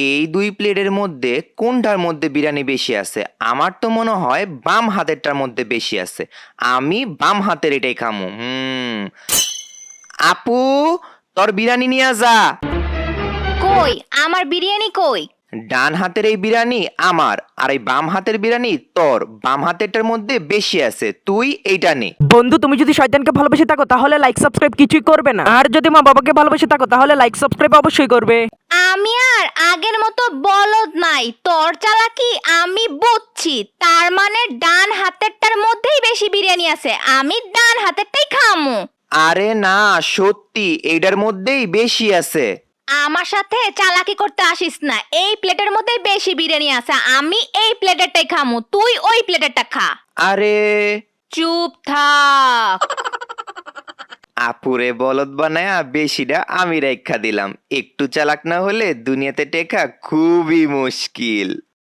এই দুই প্লেটের মধ্যে কোনটার মধ্যে বিরিয়ানি বেশি আছে? আমার তো মনে হয় বাম হাতেরটার মধ্যে বেশি আছে। আমি বাম হাতের এটাই খামু। আপু, তোর বিরিয়ানি নিয়ে যা। কই আমার বিরিয়ানি কই? ডান হাতের এই বিরিয়ানি আমার, আর এই বাম হাতের বিরিয়ানি তোর। বাম হাতেরটার মধ্যে বেশি আছে, তুই এইটা নে। বন্ধু, তুমি যদি শয়তানকে ভালোবেসে থাকো তাহলে লাইক সাবস্ক্রাইব কিছুই করবে না, আর যদি মা বাবাকে ভালোবেসে থাকো তাহলে লাইক সাবস্ক্রাইব অবশ্যই করবে। আমি আর আগের মতো বলদ নাই, তোর চালাকি আমি বুঝছি। তার মানে ডান হাতেরটার মধ্যেই বেশি বিরিয়ানি আছে, আমি ডান হাতেরটাই খামু। আরে না, সত্যি এইটার মধ্যেই বেশি আছে। আমার সাথে চালাকি করতে আসিস না, এই প্লেটের মধ্যে বেশি বিরিয়ানি আছে, আমি এই প্লেটেরটাই খামু, তুই ওই প্লেটেরটা খা। আরে চুপ থাক। আপুরে বলদ বানায়া বেশিটা আমি রেখা দিলাম। একটু চালাক না হলে দুনিয়াতে টেকা খুবই মুশকিল।